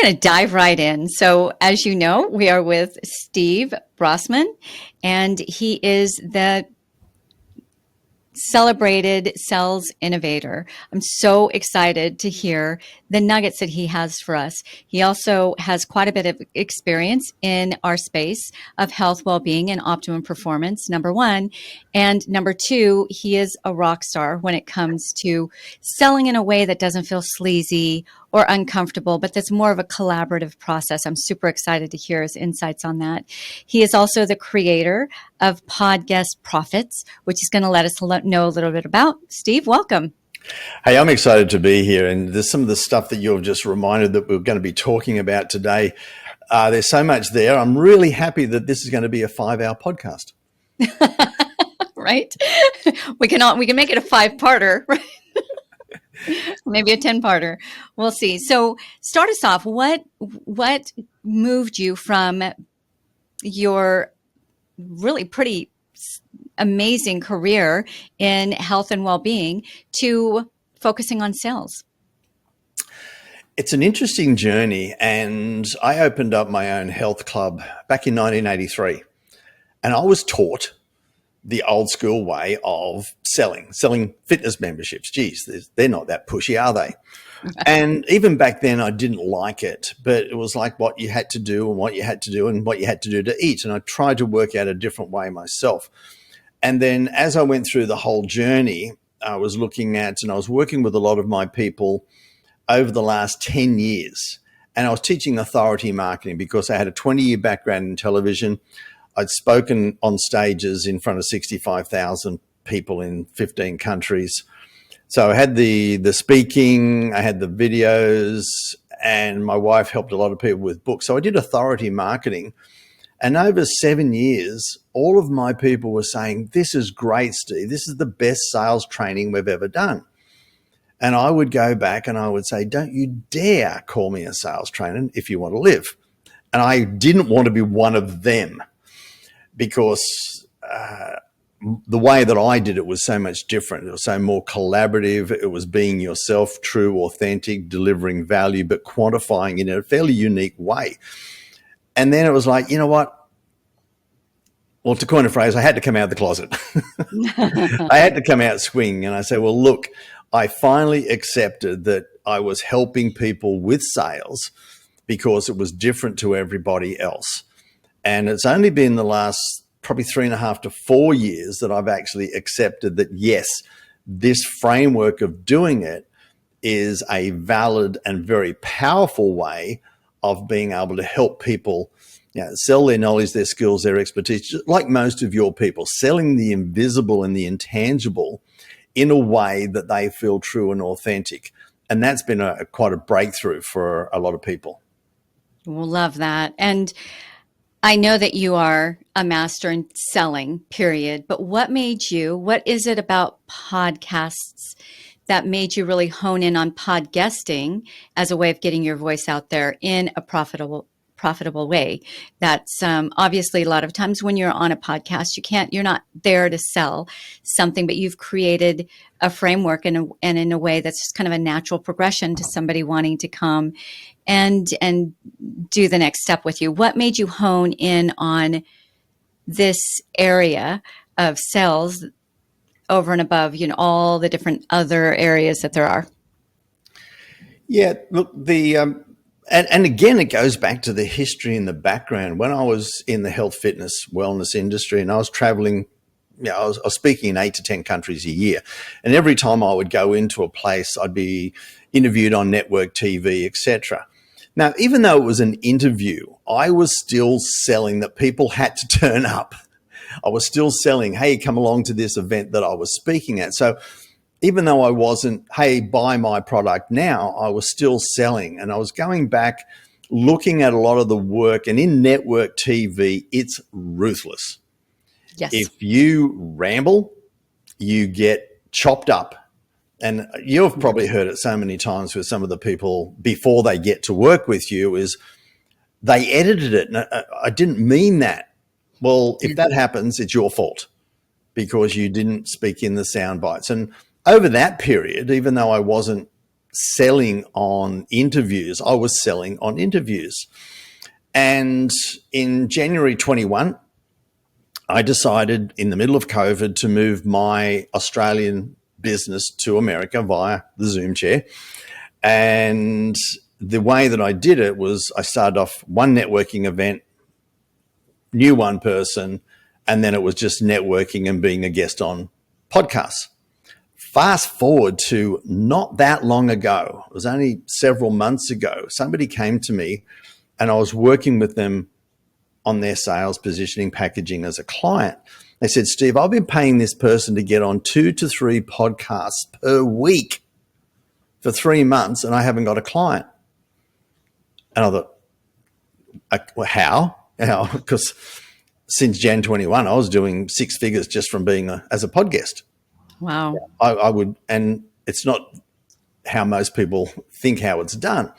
going to dive right in. So, as you know, we are with Steve Brossman, and he is the celebrated sales innovator. I'm so excited to hear the nuggets that he has for us. He also has quite a bit of experience in our space of health, well-being, and optimum performance, number one. And number two, he is a rock star when it comes to selling in a way that doesn't feel sleazy or uncomfortable, but that's more of a collaborative process. I'm super excited to hear his insights on that. He is also the creator of PodGuest Profits, which he's going to let us know a little bit about. Steve, welcome. Hey, I'm excited to be here. And there's some of the stuff that you've just reminded that we're going to be talking about today. There's so much there. I'm really happy that this is going to be a 5-hour podcast. Right? We can make it a 5-parter, right? Maybe a 10-parter. We'll see. So start us off. What moved you from your really pretty amazing career in health and well-being to focusing on sales? It's an interesting journey, and I opened up my own health club back in 1983, and I was taught the old school way of selling fitness memberships. Geez, they're not that pushy, are they? And even back then I didn't like it, but it was like what you had to do and what you had to do and what you had to do to eat. And I tried to work out a different way myself. And then as I went through the whole journey, I was looking at, and I was working with a lot of my people over the last 10 years. And I was teaching authority marketing because I had a 20-year background in television. I'd spoken on stages in front of 65,000 people in 15 countries. So I had the speaking, I had the videos, and my wife helped a lot of people with books. So I did authority marketing. And over 7 years, all of my people were saying, "This is great, Steve. This is the best sales training we've ever done." And I would go back and I would say, "Don't you dare call me a sales trainer if you want to live." And I didn't want to be one of them, because the way that I did it was so much different. It was so more collaborative. It was being yourself, true, authentic, delivering value, but quantifying it in a fairly unique way. And then it was like, you know what? Well, to coin a phrase, I had to come out of the closet. I had to come out swinging. And I said, well, look, I finally accepted that I was helping people with sales because it was different to everybody else. And it's only been the last probably 3.5 to 4 years that I've actually accepted that, yes, this framework of doing it is a valid and very powerful way of being able to help people, sell their knowledge, their skills, their expertise, just like most of your people, selling the invisible and the intangible in a way that they feel true and authentic. And that's been quite a breakthrough for a lot of people. We'll love that. And I know that you are a master in selling, period, but what is it about podcasts that made you really hone in on podguesting as a way of getting your voice out there in a profitable way? That's obviously a lot of times when you're on a podcast, you're not there to sell something, but you've created a framework and in a way that's just kind of a natural progression to somebody wanting to come and do the next step with you. What made you hone in on this area of sales over and above, all the different other areas that there are? Yeah, look, and again, it goes back to the history and the background. When I was in the health, fitness, wellness industry, and I was traveling, I was speaking in 8 to 10 countries a year. And every time I would go into a place, I'd be interviewed on network TV, etc. Now, even though it was an interview, I was still selling that people had to turn up. I was still selling, hey, come along to this event that I was speaking at. So even though I wasn't, hey, buy my product now, I was still selling. And I was going back, looking at a lot of the work. And in network TV, it's ruthless. Yes. If you ramble, you get chopped up. And you've probably heard it so many times with some of the people before they get to work with you is they edited it. And I didn't mean that. Well, if that happens, it's your fault because you didn't speak in the sound bites. And over that period, even though I wasn't selling on interviews. I was selling on interviews. And in January 21, I decided in the middle of COVID to move my Australian business to America via the Zoom chair. And the way that I did it was I started off one networking event, knew one person, and then it was just networking and being a guest on podcasts. Fast forward to not that long ago, it was only several months ago, somebody came to me and I was working with them on their sales, positioning, packaging as a client. They said, Steve, I've been paying this person to get on 2 to 3 podcasts per week for 3 months and I haven't got a client. And I thought, well, how? Because since Jan 21, I was doing 6 figures just from being as a pod guest. Wow. I would, and it's not how most people think how it's done.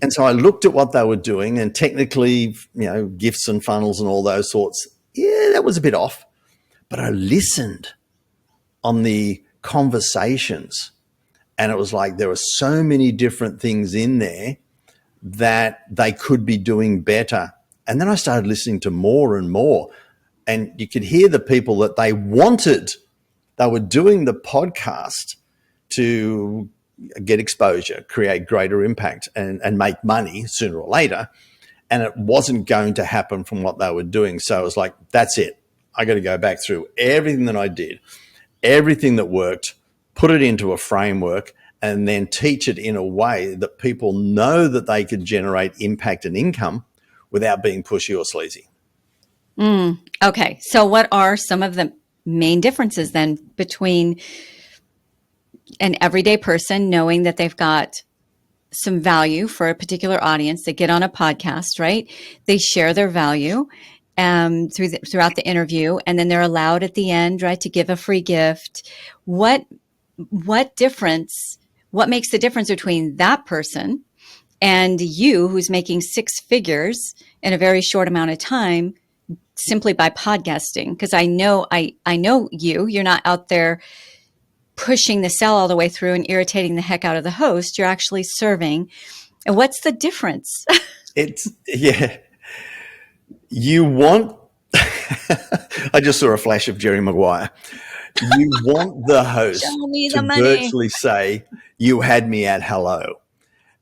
And so I looked at what they were doing, and technically, gifts and funnels and all those sorts, yeah, that was a bit off. But I listened on the conversations, and it was like there were so many different things in there that they could be doing better. And then I started listening to more and more, and you could hear the people that they wanted. They were doing the podcast to get exposure, create greater impact, and make money sooner or later. And it wasn't going to happen from what they were doing. So it was like, that's it. I got to go back through everything that I did, everything that worked, put it into a framework, and then teach it in a way that people know that they could generate impact and income without being pushy or sleazy. Okay. So what are some of the main differences then between an everyday person knowing that they've got some value for a particular audience? They get on a podcast, right? They share their value throughout the interview, and then they're allowed at the end, right, to give a free gift. What difference? What makes the difference between that person and you, who's making 6 figures in a very short amount of time simply by podcasting? Because I know you're not out there pushing the sell all the way through and irritating the heck out of the host. You're actually serving. And what's the difference? You want, I just saw a flash of Jerry Maguire. You want the host to virtually say, you had me at hello.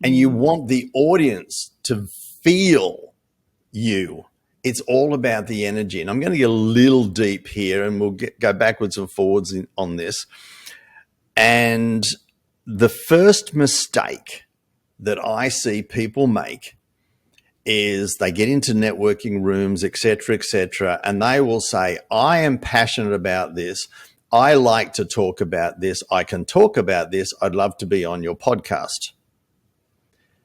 And you want the audience to feel you. It's all about the energy. And I'm going to get a little deep here, and we'll go backwards and forwards on this. And the first mistake that I see people make is they get into networking rooms, et cetera, and they will say, I am passionate about this. I like to talk about this. I can talk about this. I'd love to be on your podcast.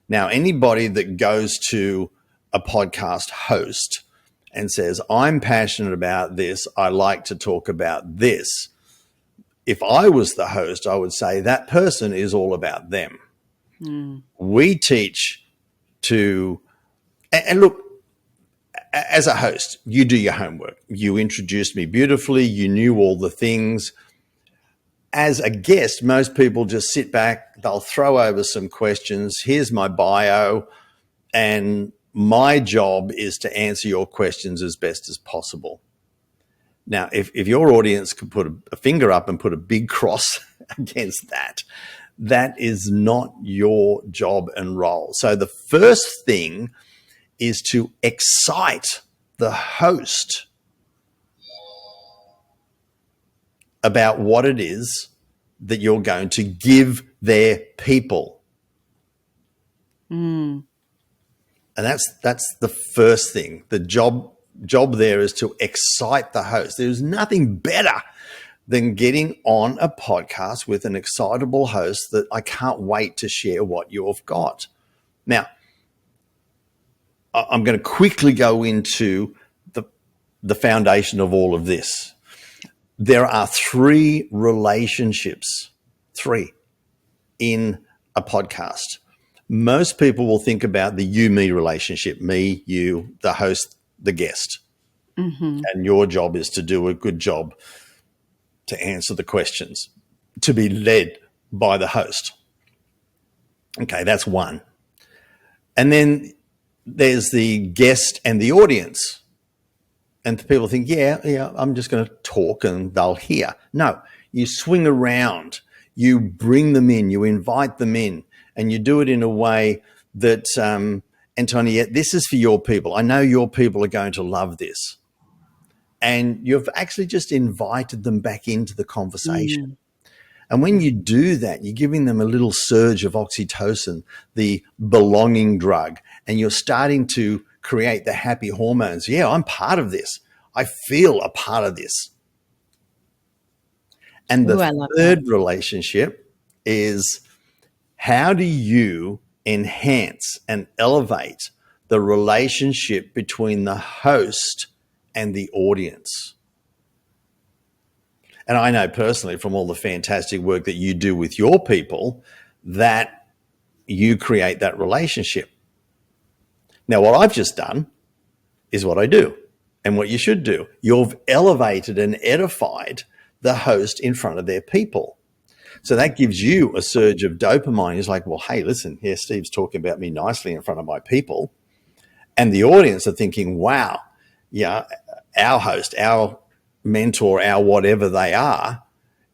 Now, anybody that goes to a podcast host and says, I'm passionate about this, I like to talk about this, if I was the host, I would say that person is all about them. We teach to, and look, as a host, you do your homework. You introduced me beautifully. You knew all the things. As a guest, most people just sit back, they'll throw over some questions. Here's my bio, and my job is to answer your questions as best as possible. Now, if your audience could put a finger up and put a big cross against that, that is not your job and role. So the first thing is to excite the host about what it is that you're going to give their people. And that's the first thing. The job there is to excite the host. There's nothing better than getting on a podcast with an excitable host that I can't wait to share what you've got. Now, I'm going to quickly go into the foundation of all of this. There are 3 relationships, 3 in a podcast. Most people will think about the you-me relationship, me, you, the host, the guest. And your job is to do a good job to answer the questions, to be led by the host. Okay, that's one. And then there's the guest and the audience. And people think, yeah, I'm just going to talk and they'll hear. No, you swing around, you bring them in, you invite them in, and you do it in a way that, Antoniette, this is for your people. I know your people are going to love this. And you've actually just invited them back into the conversation. And when you do that, you're giving them a little surge of oxytocin, the belonging drug, and you're starting to create the happy hormones. Yeah, I'm part of this. I feel a part of this. And Ooh, I the love that. third relationship is, how do you enhance and elevate the relationship between the host and the audience? And I know personally from all the fantastic work that you do with your people that you create that relationship. Now, what I've just done is what I do and what you should do. You've elevated and edified the host in front of their people. So that gives you a surge of dopamine. It's like, well, hey, listen, here Steve's talking about me nicely in front of my people. And the audience are thinking, wow, yeah, our host, our mentor, our whatever they are,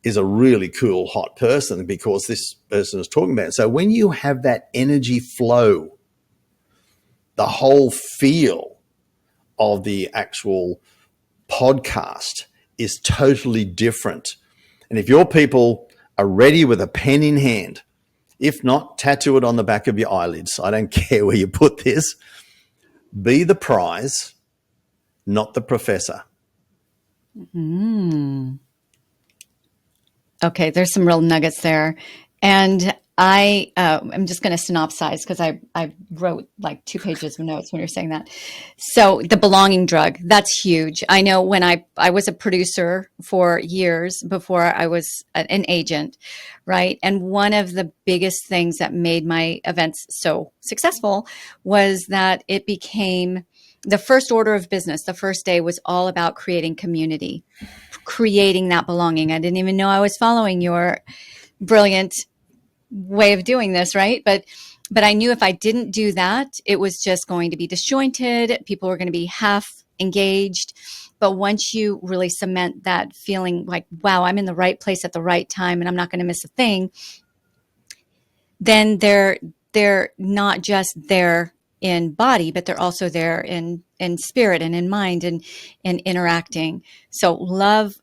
is a really cool, hot person because this person is talking about it. So when you have that energy flow, the whole feel of the actual podcast is totally different. And if your people are ready with a pen in hand, if not, tattoo it on the back of your eyelids. I don't care where you put this. Be the prize, not the professor. Okay, there's some real nuggets there. And I'm just going to synopsize because I wrote like 2 pages of notes when you're saying that. So the belonging drug, that's huge. I know when I was a producer for years before I was an agent, right? And one of the biggest things that made my events so successful was that it became the first order of business. The first day was all about creating community, creating that belonging. I didn't even know I was following your brilliant way of doing this, right? But I knew if I didn't do that, it was just going to be disjointed. People were going to be half engaged. But once you really cement that feeling like, wow, I'm in the right place at the right time and I'm not going to miss a thing, then they're not just there in body, but they're also there in spirit and in mind and interacting. So love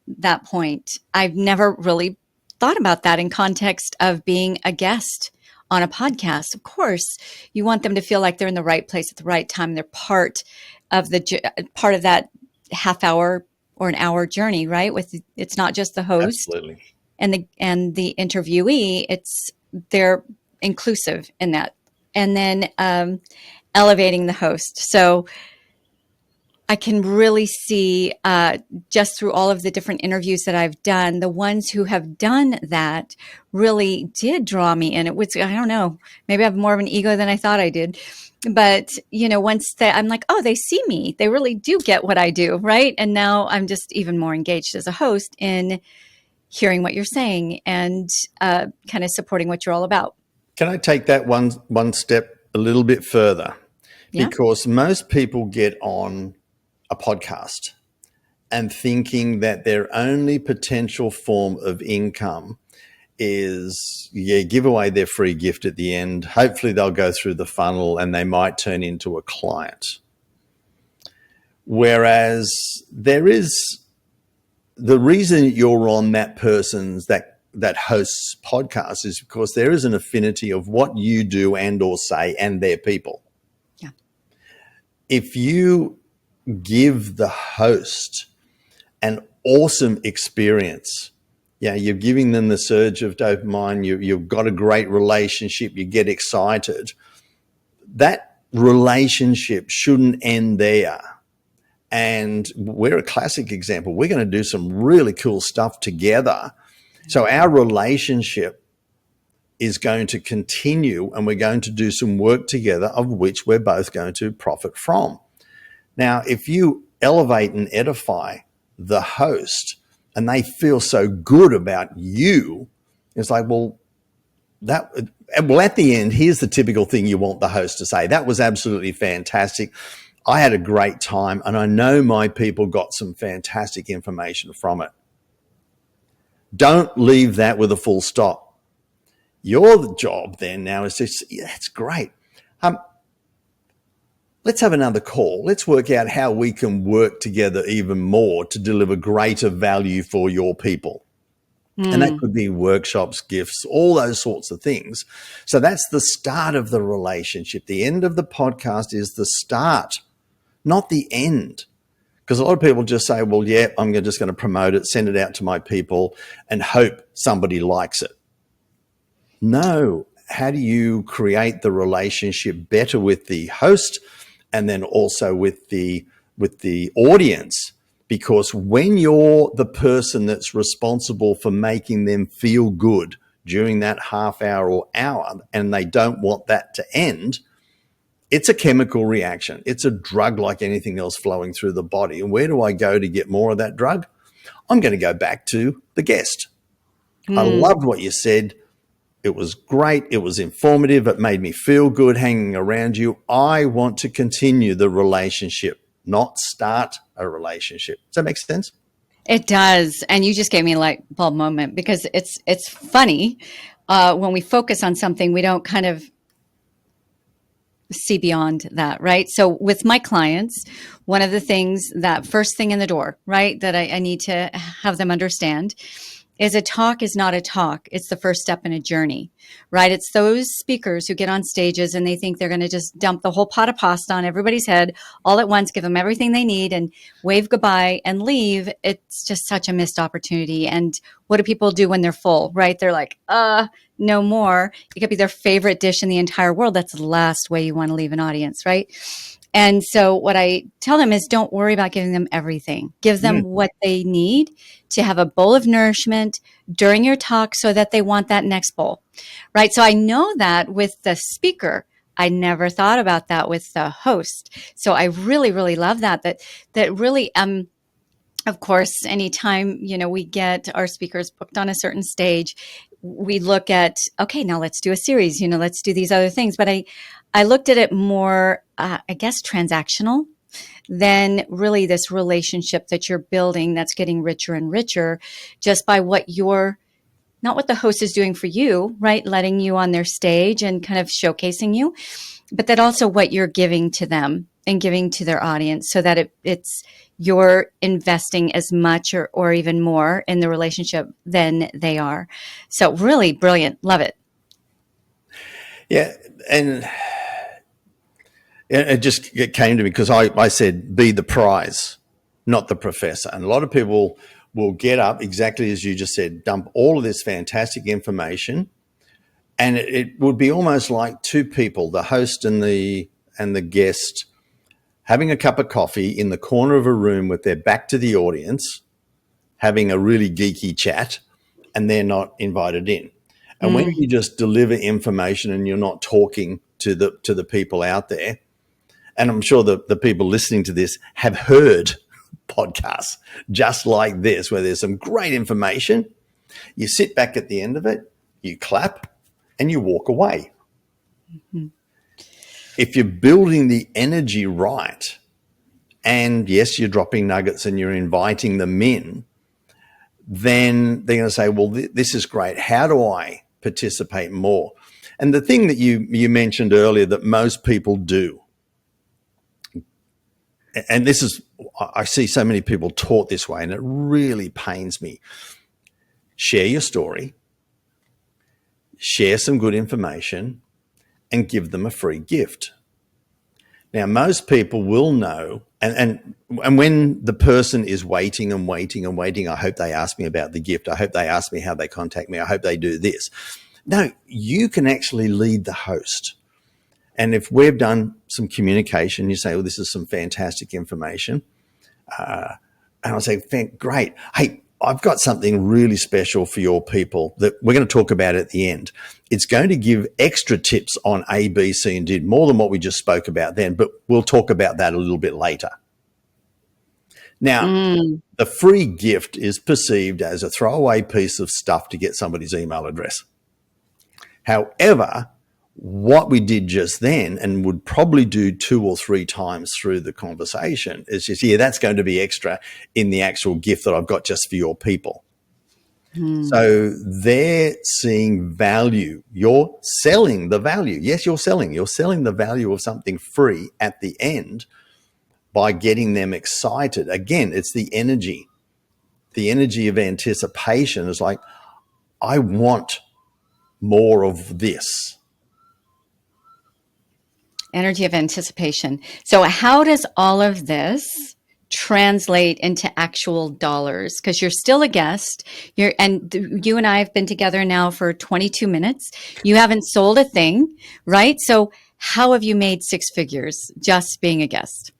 that point. I've never really thought about that in context of being a guest on a podcast. Of course, you want them to feel like they're in the right place at the right time. They're part of that half hour or an hour journey, right? It's not just the host Absolutely. and the interviewee. They're inclusive in that, and then elevating the host. So I can really see just through all of the different interviews that I've done, the ones who have done that really did draw me in. It was, I don't know, maybe I have more of an ego than I thought I did. But, I'm like, oh, they see me. They really do get what I do, right? And now I'm just even more engaged as a host in hearing what you're saying and kind of supporting what you're all about. Can I take that one step a little bit further? Yeah. Because most people get on a podcast and thinking that their only potential form of income is, give away their free gift at the end. Hopefully they'll go through the funnel and they might turn into a client. Whereas there is the reason you're on that person's, that host's podcast is because there is an affinity of what you do and or say and their people. Yeah. If you give the host an awesome experience, you're giving them the surge of dopamine, you've got a great relationship, you get excited, that relationship shouldn't end there. And we're a classic example. We're going to do some really cool stuff together. So our relationship is going to continue and we're going to do some work together of which we're both going to profit from. Now, if you elevate and edify the host and they feel so good about you, it's like, well, that well, at the end, here's the typical thing you want the host to say. That was absolutely fantastic. I had a great time, and I know my people got some fantastic information from it. Don't leave that with a full stop. Your job then now is to, yeah, that's great. Let's have another call. Let's work out how we can work together even more to deliver greater value for your people. And that could be workshops, gifts, all those sorts of things. So that's the start of the relationship. The end of the podcast is the start, not the end. Because a lot of people just say, well, yeah, I'm just going to promote it, send it out to my people and hope somebody likes it. No. How do you create the relationship better with the host and then also with the audience? Because when you're the person that's responsible for making them feel good during that half hour or hour, and they don't want that to end, it's a chemical reaction. It's a drug like anything else flowing through the body. And where do I go to get more of that drug? I'm going to go back to the guest. I loved what you said. It was great. It was informative. It made me feel good hanging around you. I want to continue the relationship, not start a relationship. Does that make sense? It does. And you just gave me a light bulb moment, because it's funny when we focus on something, we don't kind of see beyond that, right? So with my clients, one of the things that first thing in the door, right, that I need to have them understand is a talk is not a talk. It's the first step in a journey, right? It's those speakers who get on stages and they think they're going to just dump the whole pot of pasta on everybody's head all at once, give them everything they need and wave goodbye and leave. It's just such a missed opportunity. And what do people do when they're full, right? They're like, no more. It could be their favorite dish in the entire world. That's the last way you want to leave an audience, right? And so what I tell them is, don't worry about giving them everything. Give them what they need to have a bowl of nourishment during your talk so that they want that next bowl, right? So I know that with the speaker. I never thought about that with the host. So I really, really love that really, of course, anytime, we get our speakers booked on a certain stage, we look at, okay, now let's do a series, let's do these other things. But I looked at it more, I guess, transactional than really this relationship that you're building that's getting richer and richer just by not what the host is doing for you, right? Letting you on their stage and kind of showcasing you, but that also what you're giving to them and giving to their audience, so that it's you're investing as much or even more in the relationship than they are. So really brilliant. Love it. Yeah. And it came to me because I said, be the prize, not the professor. And a lot of people will get up exactly as you just said, dump all of this fantastic information. And it would be almost like two people, the host and the guest, having a cup of coffee in the corner of a room with their back to the audience, having a really geeky chat, and they're not invited in. And when you just deliver information and you're not talking to the people out there, and I'm sure the people listening to this have heard podcasts just like this, where there's some great information. You sit back at the end of it, you clap, and you walk away. If you're building the energy right, and yes, you're dropping nuggets and you're inviting them in, then they're going to say, well, this is great. How do I participate more? And the thing that you mentioned earlier that most people do, and this is, I see so many people taught this way, and it really pains me. Share your story, share some good information, and give them a free gift. Now, most people will know, and when the person is waiting and waiting and waiting, I hope they ask me about the gift. I hope they ask me how they contact me. I hope they do this. No, you can actually lead the host. And if we've done some communication, you say, well, this is some fantastic information. And I'll say, great. Hey, I've got something really special for your people that we're going to talk about at the end. It's going to give extra tips on A, B, C, and D, more than what we just spoke about then, but we'll talk about that a little bit later. Now, the free gift is perceived as a throwaway piece of stuff to get somebody's email address. However, what we did just then, and would probably do 2 or 3 times through the conversation, is just, yeah, that's going to be extra in the actual gift that I've got just for your people. So they're seeing value. You're selling the value. Yes, you're selling the value of something free at the end by getting them excited. Again, it's the energy of anticipation is like, I want more of this. Energy of anticipation. So how does all of this translate into actual dollars? Because you're still a guest. You and I have been together now for 22 minutes. You haven't sold a thing, right? So how have you made 6 figures just being a guest?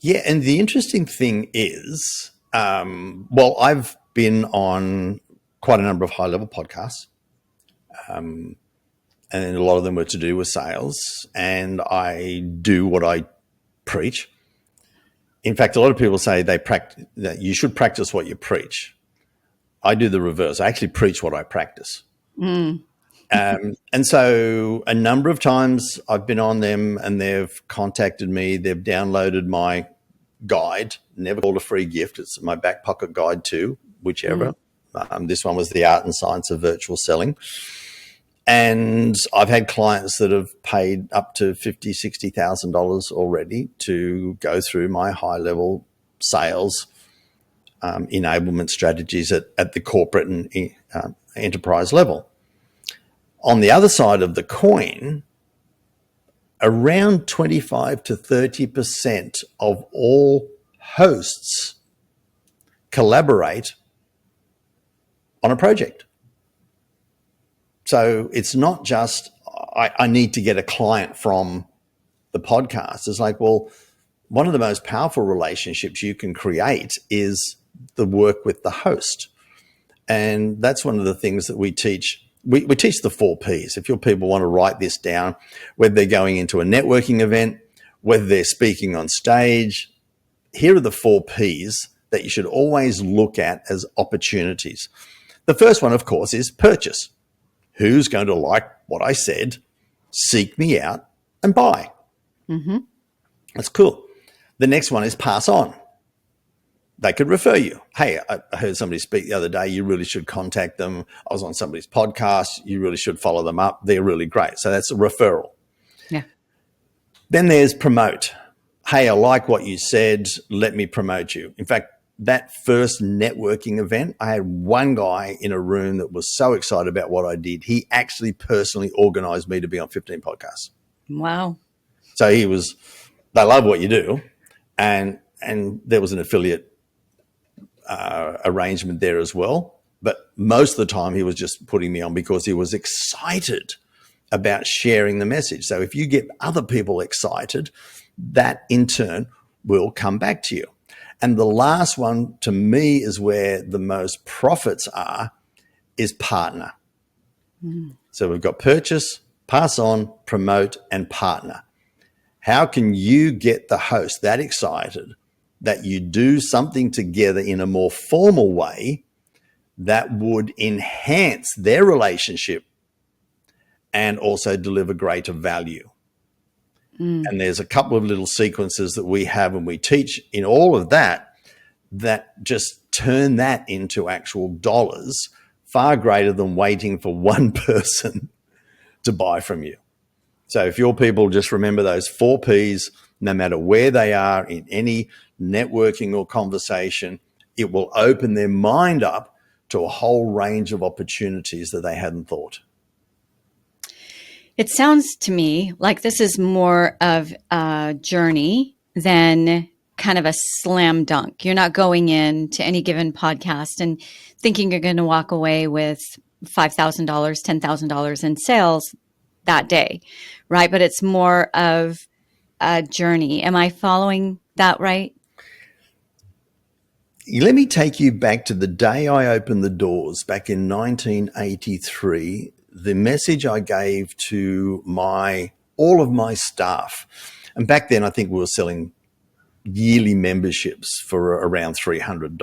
Yeah, and the interesting thing is, well, I've been on quite a number of high-level podcasts, and a lot of them were to do with sales, and I do what I preach. In fact, a lot of people say that you should practice what you preach. I do the reverse. I actually preach what I practice. And so a number of times I've been on them and they've contacted me. They've downloaded my guide, never called a free gift. It's my back pocket guide too, whichever. This one was the art and science of virtual selling. And I've had clients that have paid up to $50,000, $60,000 already to go through my high-level sales enablement strategies at the corporate and enterprise level. On the other side of the coin, around 25 to 30% of all hosts collaborate on a project. So it's not just, I need to get a client from the podcast. It's like, well, one of the most powerful relationships you can create is the work with the host. And that's one of the things that we teach. We teach the 4 Ps. If your people want to write this down, whether they're going into a networking event, whether they're speaking on stage, here are the 4 Ps that you should always look at as opportunities. The first one, of course, is purchase. Who's going to like what I said, seek me out, and buy? That's cool. The next one is pass on. They could refer you. Hey, I heard somebody speak the other day. You really should contact them. I was on somebody's podcast. You really should follow them up. They're really great. So that's a referral. Yeah. Then there's promote. Hey, I like what you said. Let me promote you. In fact, that first networking event, I had one guy in a room that was so excited about what I did. He actually personally organized me to be on 15 podcasts. Wow. So they love what you do. And there was an affiliate arrangement there as well. But most of the time he was just putting me on because he was excited about sharing the message. So if you get other people excited, that in turn will come back to you. And the last one to me is where the most profits are, is partner. So we've got purchase, pass on, promote, and partner. How can you get the host that excited that you do something together in a more formal way that would enhance their relationship and also deliver greater value? And there's a couple of little sequences that we have and we teach in all of that just turn that into actual dollars, far greater than waiting for one person to buy from you. So if your people just remember those 4 Ps, no matter where they are in any networking or conversation, it will open their mind up to a whole range of opportunities that they hadn't thought. It sounds to me like this is more of a journey than kind of a slam dunk. You're not going in to any given podcast and thinking you're going to walk away with $5,000, $10,000 in sales that day, right? But it's more of a journey. Am I following that right? Let me take you back to the day I opened the doors back in 1983. The message I gave to all of my staff, and back then I think we were selling yearly memberships for around $300.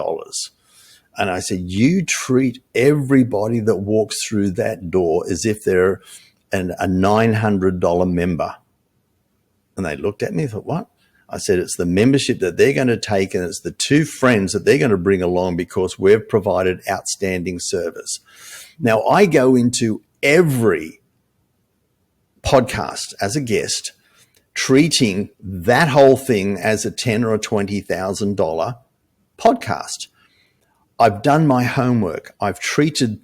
And I said, you treat everybody that walks through that door as if they're a $900 member. And they looked at me and thought, what? I said, it's the membership that they're going to take, and it's the two friends that they're going to bring along because we've provided outstanding service. Now, I go into every podcast as a guest, treating that whole thing as a $10,000 or $20,000 podcast. I've done my homework. I've treated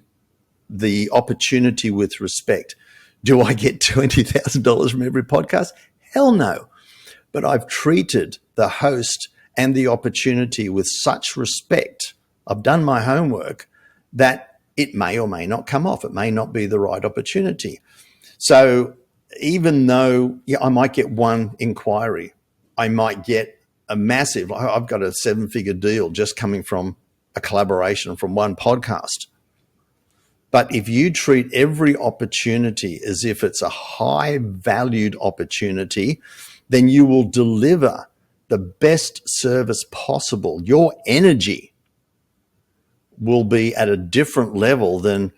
the opportunity with respect. Do I get $20,000 from every podcast? Hell no. But I've treated the host and the opportunity with such respect. I've done my homework that it may or may not come off. It may not be the right opportunity. So even though I might get one inquiry, I might get a massive, I've got a 7-figure deal just coming from a collaboration from one podcast. But if you treat every opportunity as if it's a high valued opportunity, then you will deliver the best service possible. Your energy will be at a different level than,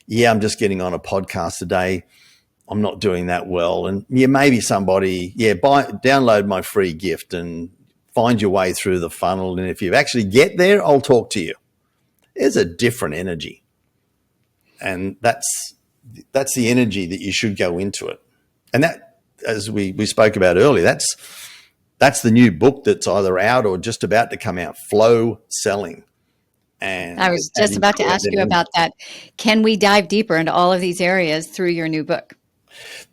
I'm just getting on a podcast today. I'm not doing that well. And maybe somebody, download my free gift and find your way through the funnel. And if you actually get there, I'll talk to you. There's a different energy. And that's the energy that you should go into it. And that, as we spoke about earlier, that's the new book that's either out or just about to come out, Flow Selling. And I was just about to ask you about that. Can we dive deeper into all of these areas through your new book?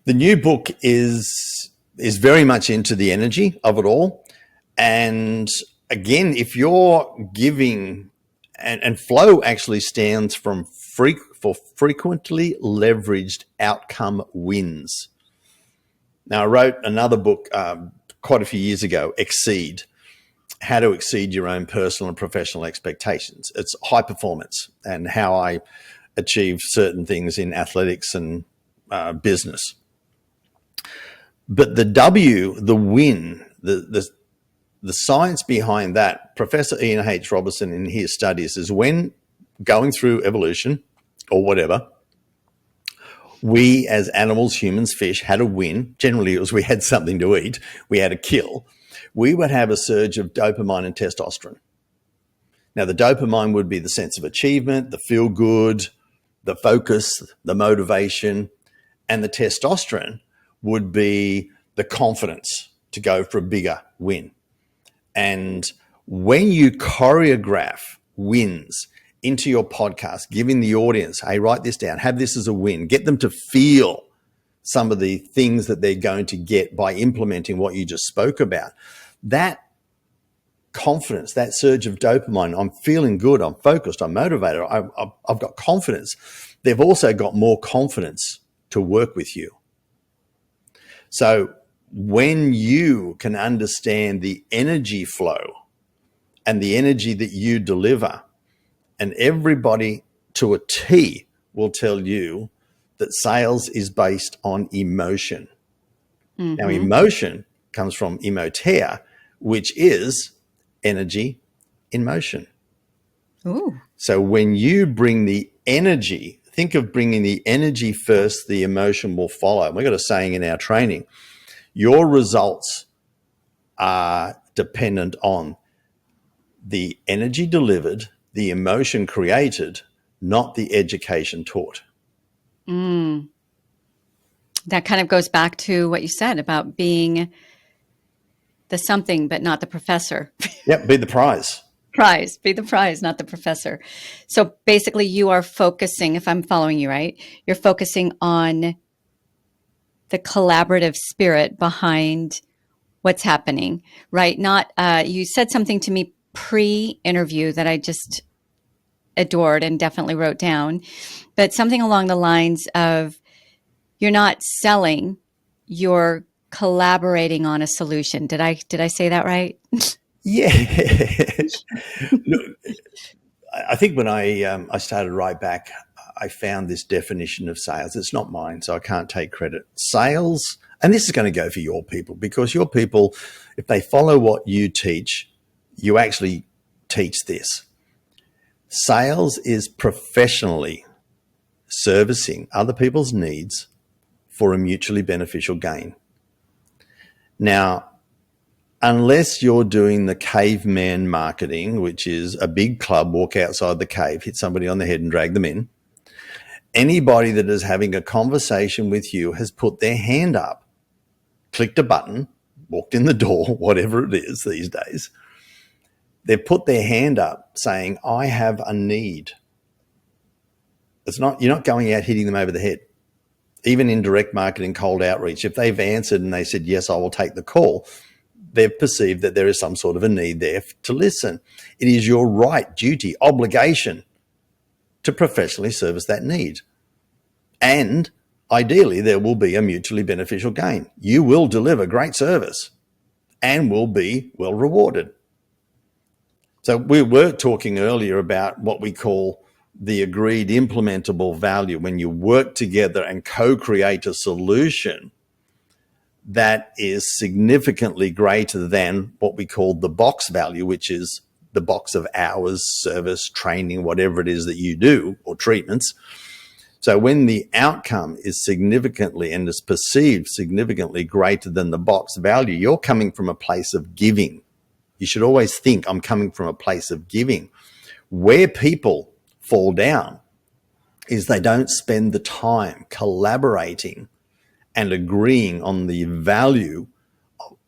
The new book is very much into the energy of it all. And again, if you're giving, and flow actually stands for frequently leveraged outcome wins. Now, I wrote another book quite a few years ago, Exceed, how to exceed your own personal and professional expectations. It's high performance and how I achieve certain things in athletics and business. But the win, the science behind that, Professor Ian H. Robertson in his studies is when going through evolution or whatever, we as animals, humans, fish had a win. Generally, it was we had something to eat. We had a kill. We would have a surge of dopamine and testosterone. Now, the dopamine would be the sense of achievement, the feel good, the focus, the motivation, and the testosterone would be the confidence to go for a bigger win. And when you choreograph wins into your podcast, giving the audience, hey, write this down, have this as a win, get them to feel some of the things that they're going to get by implementing what you just spoke about. That confidence, that surge of dopamine, I'm feeling good, I'm focused, I'm motivated, I've got confidence. They've also got more confidence to work with you. So when you can understand the energy flow and the energy that you deliver, and everybody to a T will tell you that sales is based on emotion. Mm-hmm. Now, emotion comes from emotere, which is energy in motion. Ooh. So when you bring the energy, think of bringing the energy first, the emotion will follow. We've got a saying in our training, your results are dependent on the energy delivered, the emotion created, not the education taught. Mm. That kind of goes back to what you said about being the something, but not the professor. Yep, be the prize. Be the prize, not the professor. So basically you are focusing, if I'm following you right, you're focusing on the collaborative spirit behind what's happening, right? Not, you said something to me pre-interview that I just adored and definitely wrote down, but something along the lines of you're not selling, you're collaborating on a solution. Did I say that right? Yeah. Look, I think when I started right back, I found this definition of sales. It's not mine, so I can't take credit. Sales, and this is going to go for your people, because your people, if they follow what you teach, you actually teach this. Sales is professionally servicing other people's needs for a mutually beneficial gain. Now, unless you're doing the caveman marketing, which is a big club, walk outside the cave, hit somebody on the head and drag them in, anybody that is having a conversation with you has put their hand up, clicked a button, walked in the door, whatever it is these days. They've put their hand up saying, I have a need. You're not going out hitting them over the head. Even in direct marketing, cold outreach, if they've answered and they said, yes, I will take the call, they've perceived that there is some sort of a need there to listen. It is your right, duty, obligation to professionally service that need. And ideally, there will be a mutually beneficial gain. You will deliver great service and will be well rewarded. So we were talking earlier about what we call the agreed implementable value. When you work together and co-create a solution that is significantly greater than what we call the box value, which is the box of hours, service, training, whatever it is that you do, or treatments. So when the outcome is significantly and is perceived significantly greater than the box value, you're coming from a place of giving. You should always think, I'm coming from a place of giving. Where people fall down is they don't spend the time collaborating and agreeing on the value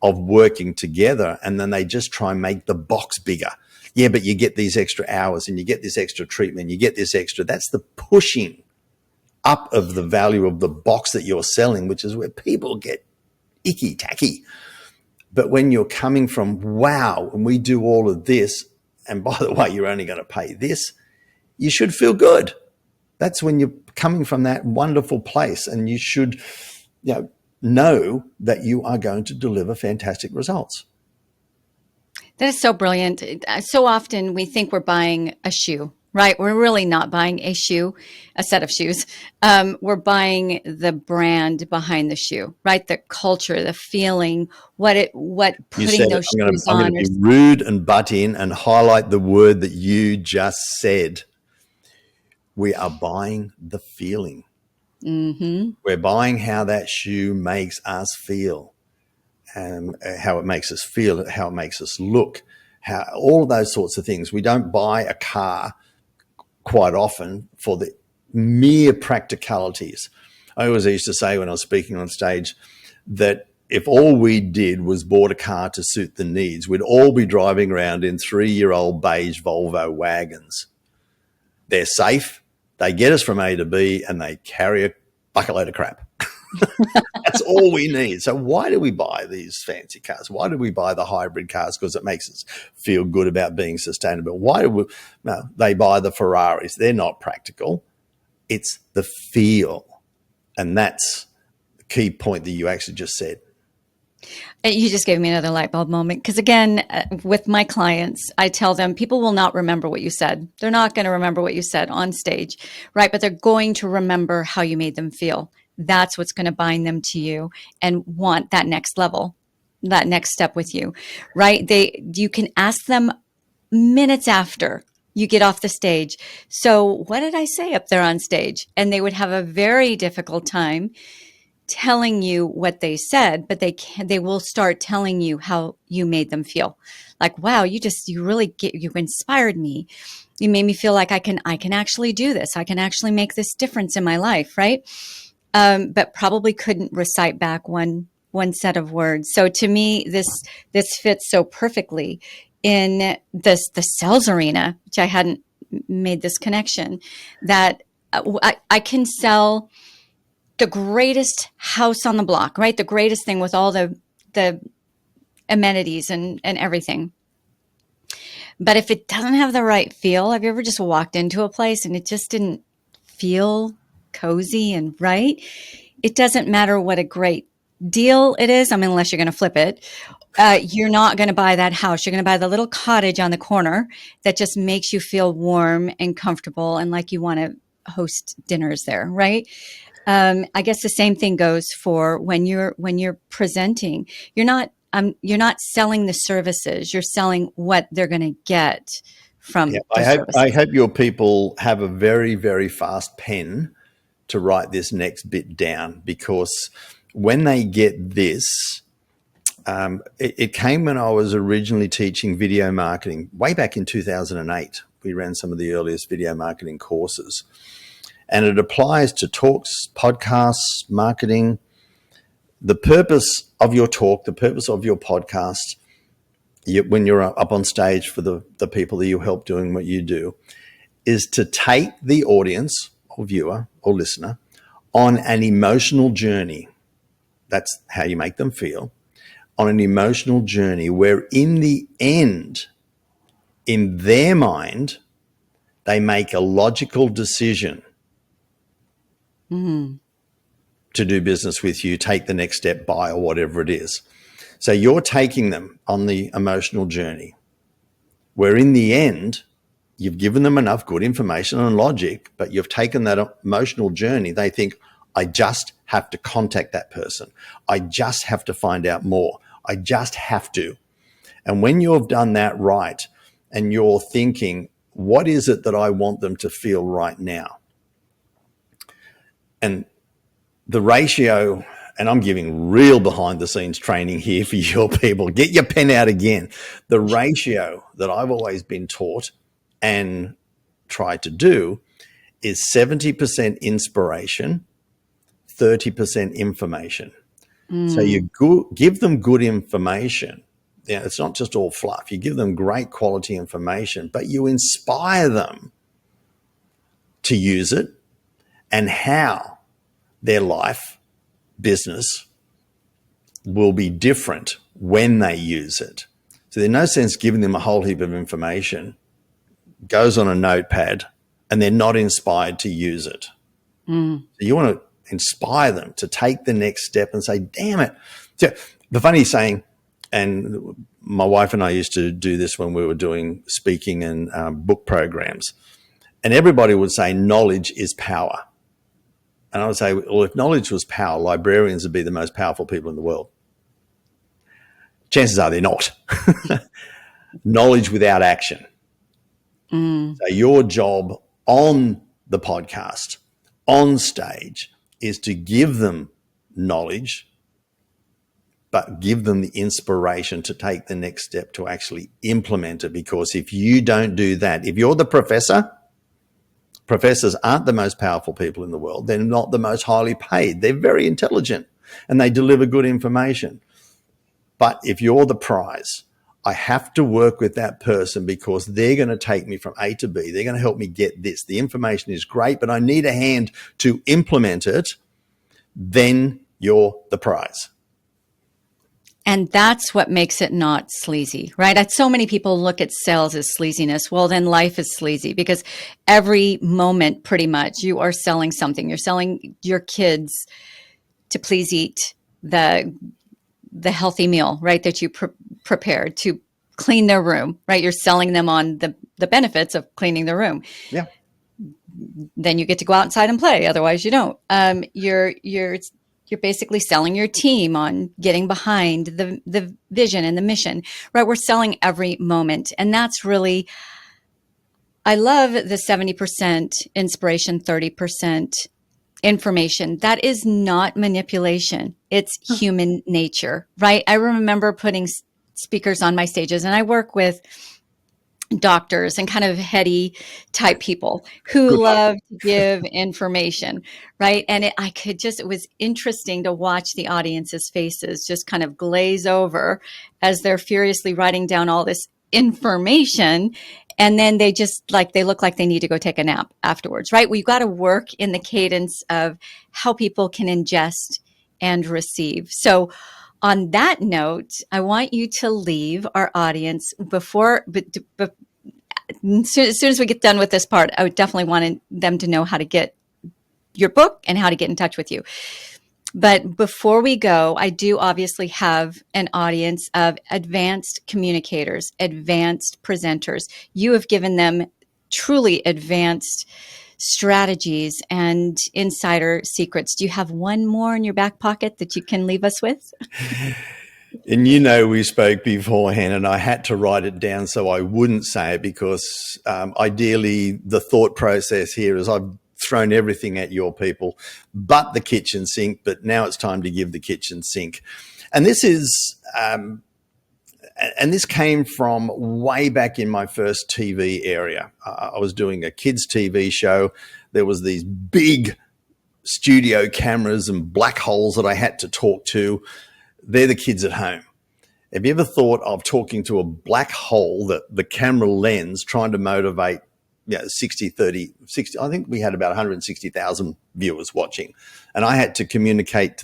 of working together, and then they just try and make the box bigger. Yeah, but you get these extra hours and you get this extra treatment, you get this extra. That's the pushing up of the value of the box that you're selling, which is where people get icky tacky. But when you're coming from, wow, and we do all of this, and by the way, you're only going to pay this, you should feel good. That's when you're coming from that wonderful place, and you should, know that you are going to deliver fantastic results. That is so brilliant. So often we think we're buying a shoe, right? We're really not buying a shoe, a set of shoes. We're buying the brand behind the shoe, right? The culture, the feeling, what putting those shoes on. I'm going to be rude and butt in and highlight the word that you just said. We are buying the feeling. Mm-hmm. We're buying how that shoe makes us feel, and how it makes us feel, how it makes us look, how all of those sorts of things. We don't buy a car quite often for the mere practicalities. I always used to say when I was speaking on stage that if all we did was bought a car to suit the needs, we'd all be driving around in 3-year-old beige Volvo wagons. They're safe. They get us from A to B, and they carry a bucket load of crap. That's all we need. So why do we buy these fancy cars? Why do we buy the hybrid cars? Because it makes us feel good about being sustainable. Why do they buy the Ferraris? They're not practical. It's the feel. And that's the key point that you actually just said. You just gave me another light bulb moment. Because again, with my clients, I tell them people will not remember what you said. They're not going to remember what you said on stage, right? But they're going to remember how you made them feel. That's what's going to bind them to you and want that next level, that next step with you, right? You can ask them minutes after you get off the stage. So what did I say up there on stage? And they would have a very difficult time telling you what they said, but they will start telling you how you made them feel. Like, wow, you inspired me. You made me feel like I can actually do this. I can actually make this difference in my life, right? But probably couldn't recite back one set of words. So to me, this fits so perfectly in the sales arena, which I hadn't made this connection, that I can sell the greatest house on the block, right? The greatest thing with all the amenities and everything. But if it doesn't have the right feel, have you ever just walked into a place and it just didn't feel cozy and right? It doesn't matter what a great deal it is. I mean, unless you're going to flip it, you're not going to buy that house. You're going to buy the little cottage on the corner that just makes you feel warm and comfortable and like you want to host dinners there, right? I guess the same thing goes for when you're presenting. You're not selling the services. You're selling what they're going to get from Yeah, their I services. hope your people have a very, very fast pen to write this next bit down, because when they get this, it came when I was originally teaching video marketing way back in 2008. We ran some of the earliest video marketing courses, and it applies to talks, podcasts, marketing. The purpose of your talk, the purpose of your podcast, when you're up on stage for the people that you help doing what you do, is to take the audience or viewer or listener on an emotional journey. That's how you make them feel. On an emotional journey where in the end, in their mind, they make a logical decision to do business with you, take the next step, buy, or whatever it is. So you're taking them on the emotional journey where in the end, you've given them enough good information and logic, but you've taken that emotional journey. They think, I just have to contact that person. I just have to find out more. I just have to. And when you've done that right and you're thinking, what is it that I want them to feel right now? And the ratio, and I'm giving real behind the scenes training here for your people. Get your pen out again. The ratio that I've always been taught and tried to do is 70% inspiration, 30% information. So you give them good information. Yeah, it's not just all fluff. You give them great quality information, but you inspire them to use it and how their life, business will be different when they use it. So there's no sense giving them a whole heap of information, goes on a notepad, and they're not inspired to use it. So you want to inspire them to take the next step and say, damn it. So the funny saying, and my wife and I used to do this when we were doing speaking and book programs, and everybody would say knowledge is power. And I would say, well, if knowledge was power, librarians would be the most powerful people in the world. Chances are they're not. Knowledge without action. So your job on the podcast, on stage, is to give them knowledge, but give them the inspiration to take the next step to actually implement it. Because if you don't do that, if you're the professor, professors aren't the most powerful people in the world. They're not the most highly paid. They're very intelligent and they deliver good information. But if you're the prize, I have to work with that person because they're going to take me from A to B. They're going to help me get this. The information is great, but I need a hand to implement it. Then you're the prize. And that's what makes it not sleazy, right? So many people look at sales as sleaziness. Well, then life is sleazy because every moment, pretty much, you are selling something. You're selling your kids to please eat the healthy meal, right, that you prepared, to clean their room, right? You're selling them on the benefits of cleaning their room. Yeah. Then you get to go outside and play. Otherwise, you don't. You're basically selling your team on getting behind the vision and the mission, right? We're selling every moment. And that's really, I love the 70% inspiration, 30% information. That is not manipulation. It's human nature, right? I remember putting speakers on my stages, and I work with doctors and kind of heady type people who love to give information, right? And it was interesting to watch the audience's faces just kind of glaze over as they're furiously writing down all this information. And then they look like they need to go take a nap afterwards, right? We've got to work in the cadence of how people can ingest and receive. So on that note, I want you to leave our audience as soon as we get done with this part. I would definitely want them to know how to get your book and how to get in touch with you. But before we go, I do obviously have an audience of advanced communicators, advanced presenters. You have given them truly advanced strategies and insider secrets. Do you have one more in your back pocket that you can leave us with? And you know, we spoke beforehand, and I had to write it down so I wouldn't say it because ideally the thought process here is I've thrown everything at your people but the kitchen sink, but now it's time to give the kitchen sink. And this is, and this came from way back in my first TV area. I was doing a kids' TV show. There was these big studio cameras and black holes that I had to talk to. They're the kids at home. Have you ever thought of talking to a black hole, that the camera lens, trying to motivate 60, 30, 60, I think we had about 160,000 viewers watching. And I had to communicate to the